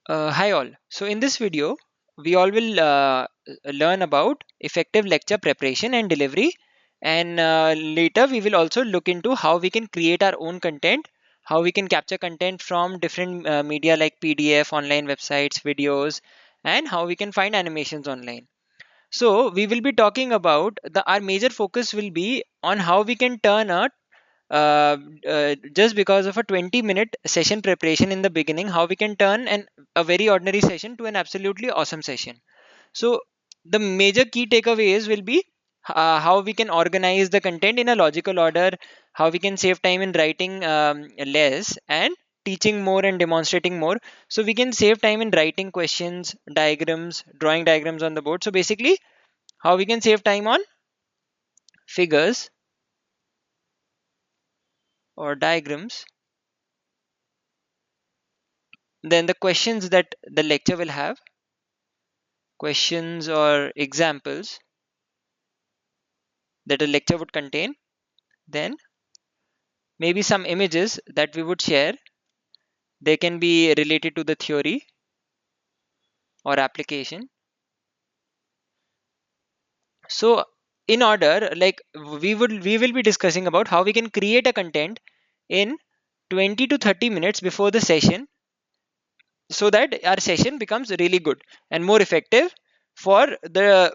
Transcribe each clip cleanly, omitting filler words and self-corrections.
Hi all. So in this video, we all will learn about effective lecture preparation and delivery, and later we will also look into how we can create our own content, how we can capture content from different media like PDF, online websites, videos, and how we can find animations online. So we will be talking about our major focus will be on how we can turn a just because of a 20-minute session preparation in the beginning, how we can turn a very ordinary session to an absolutely awesome session. So the major key takeaways will be how we can organize the content in a logical order, how we can save time in writing less and teaching more and demonstrating more. So we can save time in writing questions, diagrams, drawing diagrams on the board. So basically, how we can save time on figures or diagrams, then the questions that the lecture will have, questions or examples that a lecture would contain, then maybe some images that we would share. They can be related to the theory or application. So in order, like we will be discussing about how we can create a content in 20 to 30 minutes before the session, so that our session becomes really good and more effective for the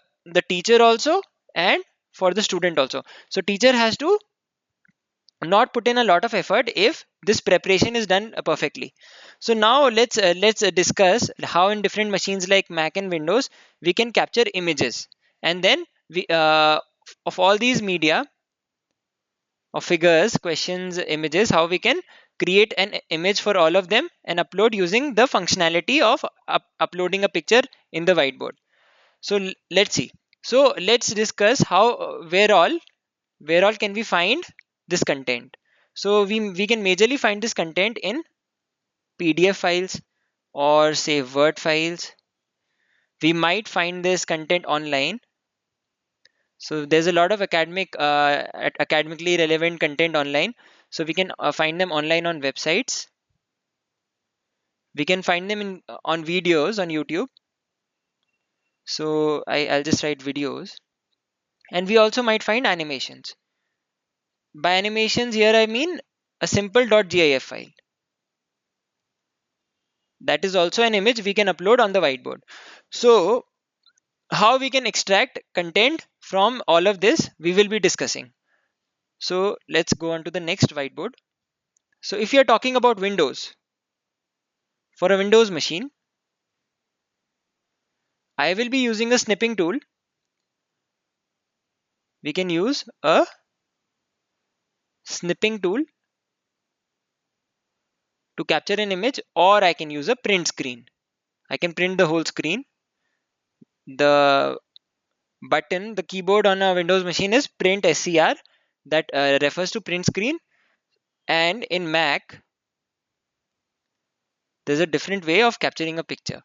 teacher also, and for the student also. So teacher has to not put in a lot of effort if this preparation is done perfectly. So now let's discuss how in different machines like Mac and Windows we can capture images, and then we of all these media of figures, questions, images, how we can create an image for all of them and upload using the functionality of uploading a picture in the whiteboard. So let's see. So let's discuss how where all can we find this content. So we can majorly find this content in PDF files or say Word files. We might find this content online. So there's a lot of academically relevant content online. So we can find them online on websites. We can find them on videos on YouTube. So I'll just write videos. And we also might find animations. By animations here I mean a simple .gif file. That is also an image we can upload on the whiteboard. So how we can extract content from all of this we will be discussing. So let's go on to the next whiteboard. So if you're talking about Windows, for a Windows machine, I will be using a snipping tool. We can use a snipping tool to capture an image, or I can use a print screen. I can print the whole screen. The button, the keyboard on a Windows machine is print scr, that refers to print screen. And in Mac, there's a different way of capturing a picture.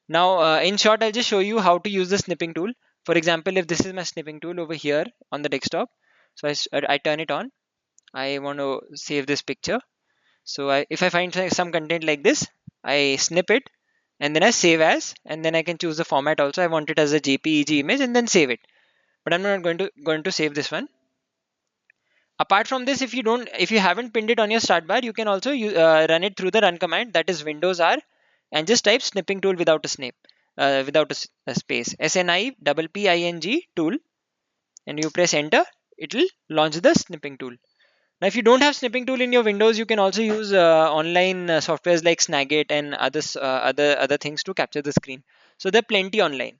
Now, in short, I'll just show you how to use the snipping tool. For example, if this is my snipping tool over here on the desktop, so I turn it on. I want to save this picture. So if I find some content like this, I snip it and then I save as, and then I can choose the format also. I want it as a JPEG image and then save it. But I'm not going to save this one. Apart from this, if you haven't pinned it on your start bar, you can also run it through the run command, that is Windows R, and just type snipping tool without a snip, without a space, SNIPPING tool, and you press enter. It will launch the snipping tool. Now, if you don't have snipping tool in your Windows, you can also use online softwares like Snagit and other things to capture the screen. So there are plenty online.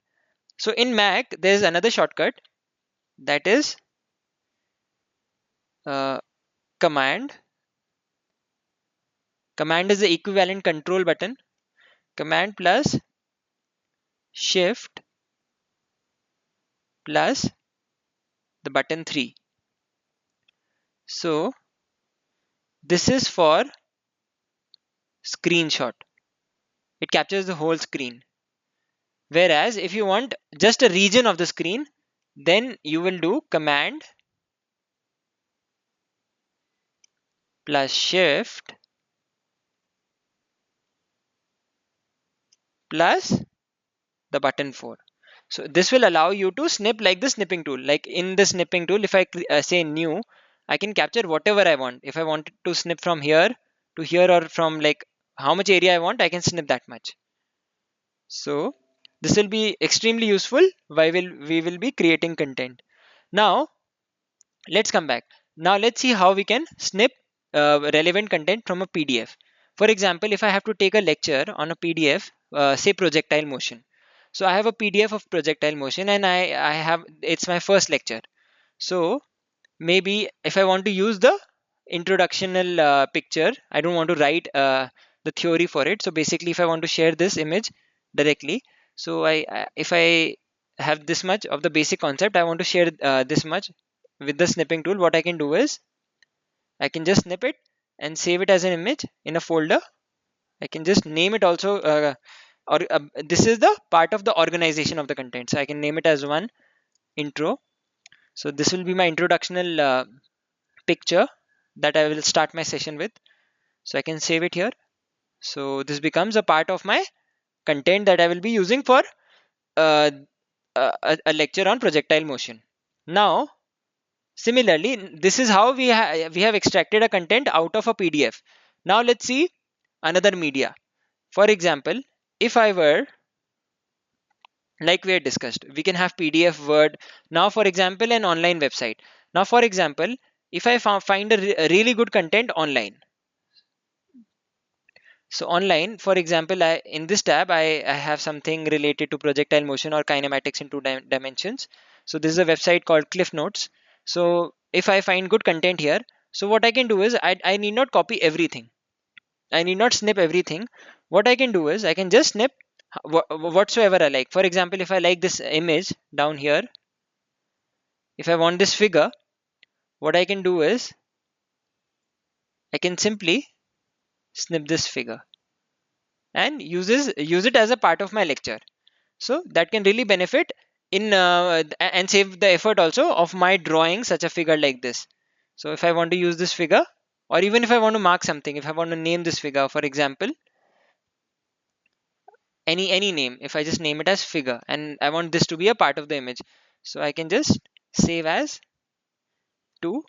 So in Mac, there's another shortcut, that is uh, command. Command is the equivalent control button. Command plus shift plus the button 3. So this is for screenshot. It captures the whole screen. Whereas if you want just a region of the screen, then you will do command plus shift plus the button 4. So this will allow you to snip like the snipping tool. Like in the snipping tool, if I say new, I can capture whatever I want. If I want to snip from here to here, or from like how much area I want, I can snip that much. So this will be extremely useful while we will be creating content. Now let's come back. Now let's see how we can snip relevant content from a PDF. For example, if I have to take a lecture on a PDF, say projectile motion. So I have a PDF of projectile motion, and I have, it's my first lecture. So maybe if I want to use the introductional picture, I don't want to write the theory for it. So basically, if I want to share this image directly, so if I have this much of the basic concept, I want to share this much with the snipping tool. What I can do is I can just snip it and save it as an image in a folder. I can just name it also, or this is the part of the organization of the content. So I can name it as one intro. So this will be my introductional picture that I will start my session with. So I can save it here. So this becomes a part of my content that I will be using for uh, a lecture on projectile motion. Now, similarly, this is how we have extracted a content out of a PDF. Now let's see another media. For example, if I were, like we had discussed, we can have PDF, Word. Now, for example, an online website. Now, for example, if I find a really good content online. So online, for example, in this tab, I have something related to projectile motion or kinematics in two dimensions. So this is a website called Cliff Notes. So if I find good content here, so what I can do is I need not copy everything. I need not snip everything. What I can do is I can just snip whatsoever I like. For example, if I like this image down here, if I want this figure, what I can do is I can simply snip this figure and use it as a part of my lecture. So that can really benefit in and save the effort also of my drawing such a figure like this. So if I want to use this figure, or even if I want to mark something, if I want to name this figure, for example, any name, if I just name it as figure and I want this to be a part of the image, so I can just save as to,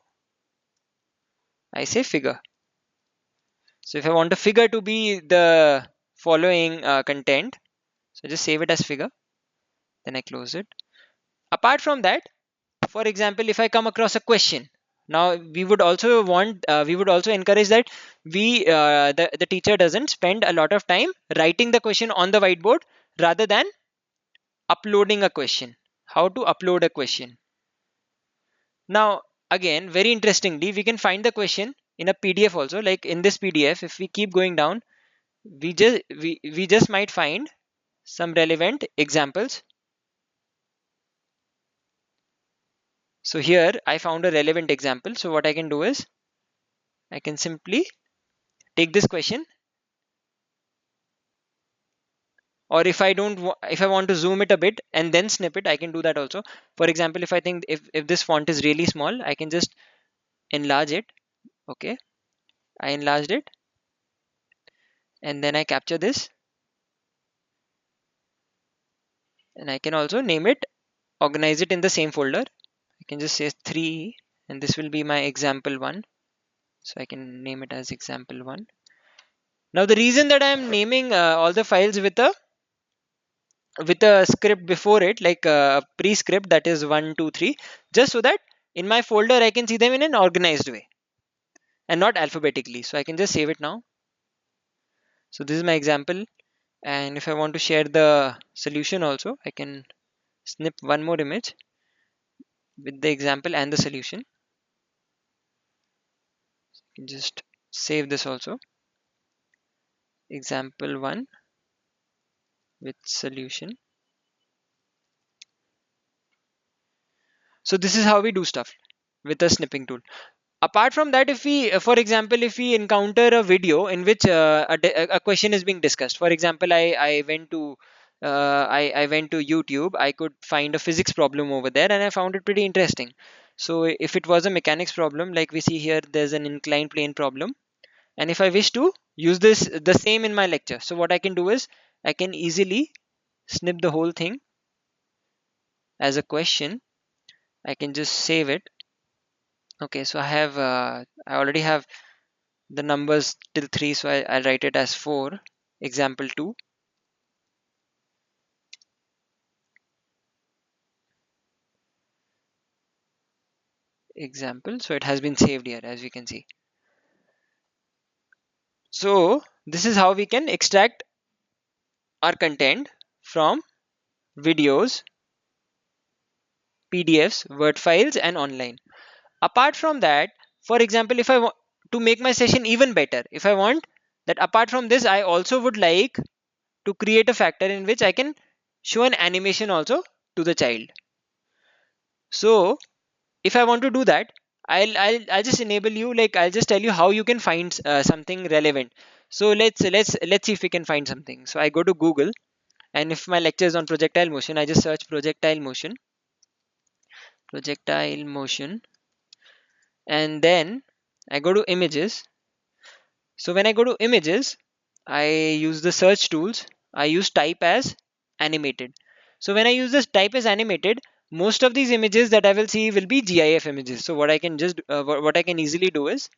I say figure. So if I want a figure to be the following content, so just save it as figure, then I close it. Apart from that, for example, if I come across a question, now we would also want, we would also encourage that the teacher doesn't spend a lot of time writing the question on the whiteboard rather than uploading a question. How to upload a question? Now, again, very interestingly, we can find the question in a PDF also. Like in this PDF, if we keep going down, we just might find some relevant examples. So here I found a relevant example. So what I can do is I can simply take this question, or if I don't if I want to zoom it a bit and then snip it, I can do that also. For example, if I think if this font is really small, I can just enlarge it. Okay, I enlarged it, and then I capture this, and I can also name it, organize it in the same folder. I can just say 3, and this will be my example 1. So I can name it as example 1. Now the reason that I am naming all the files with a script before it, like a pre-script, that is 1 2 3, just so that in my folder I can see them in an organized way and not alphabetically. So I can just save it now. So this is my example, and if I want to share the solution also, I can snip one more image with the example and the solution. Just save this also, example 1 with solution. So this is how we do stuff with a snipping tool. Apart from that, if we for example, if we encounter a video in which a question is being discussed, for example, I went to I went to YouTube, I could find a physics problem over there and I found it pretty interesting. So if it was a mechanics problem, like we see here, there's an inclined plane problem, and if I wish to use this the same in my lecture. So what I can do is I can easily snip the whole thing as a question. I can just save it. Okay, so I already have the numbers till 3, so I'll write it as 4, example 2, example. So it has been saved here, as we can see. So this is how we can extract our content from videos, PDFs, Word files, and online. Apart from that, for example, if I want to make my session even better, if I want that apart from this, I also would like to create a factor in which I can show an animation also to the child. So if I want to do that, I'll just enable you, like I'll just tell you how you can find something relevant. So let's see if we can find something. So I go to Google, and if my lecture is on projectile motion, I just search projectile motion, and then I go to images. So when I go to images, I use the search tools. I use type as animated. So when I use this type as animated, most of these images that I will see will be GIF images. So what I can just what I can easily do is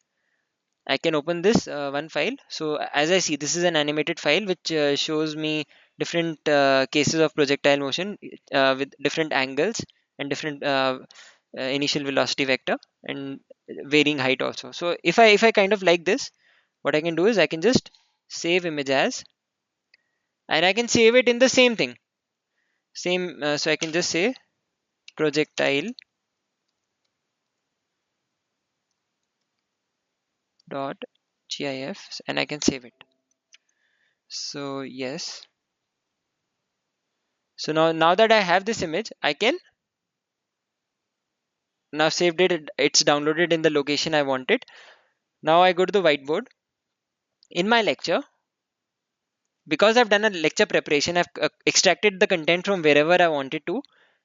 I can open this one file. So as I see, this is an animated file which shows me different cases of projectile motion with different angles and different initial velocity vector and varying height also. So if I kind of like this, what I can do is I can just save image as, and I can save it in the same thing. Same, so I can just say projectile dot gif, and I can save it. So yes. So now that I have this image, I can now saved it. It's downloaded in the location I want it. Now I go to the whiteboard. In my lecture, because I've done a lecture preparation, I've extracted the content from wherever I wanted to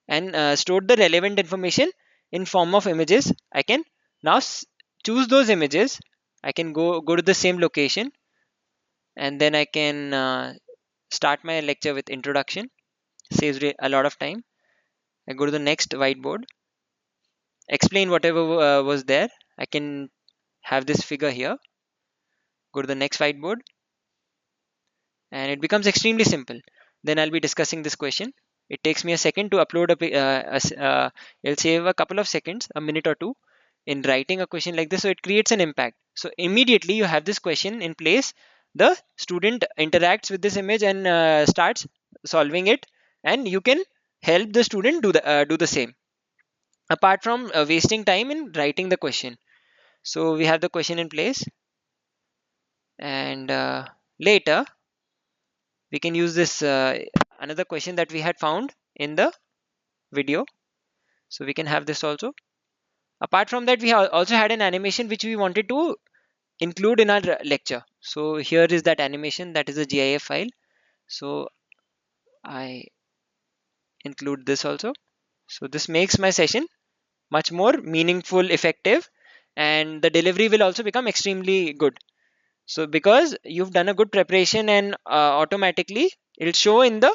and stored the relevant information in form of images. I can now choose those images. I can go to the same location, and then I can start my lecture with introduction. Saves a lot of time. I go to the next whiteboard, explain whatever was there. I can have this figure here. Go to the next whiteboard, and it becomes extremely simple. Then I'll be discussing this question. It takes me a second to upload it'll save a couple of seconds, a minute or two, in writing a question like this, so it creates an impact. So immediately you have this question in place, the student interacts with this image and starts solving it, and you can help the student do the same, apart from wasting time in writing the question. So we have the question in place, and later we can use this another question that we had found in the video. So we can have this also. Apart from that, we have also had an animation which we wanted to include in our lecture. So here is that animation, that is a GIF file. So I include this also. So this makes my session much more meaningful, effective, and the delivery will also become extremely good. So because you've done a good preparation, and automatically it'll show in the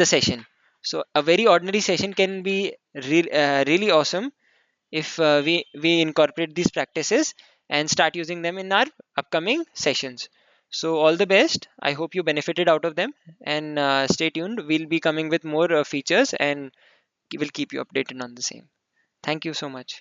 session. So a very ordinary session can be really awesome if we incorporate these practices and start using them in our upcoming sessions. So all the best. I hope you benefited out of them, and stay tuned. We'll be coming with more features, and we'll keep you updated on the same. Thank you so much.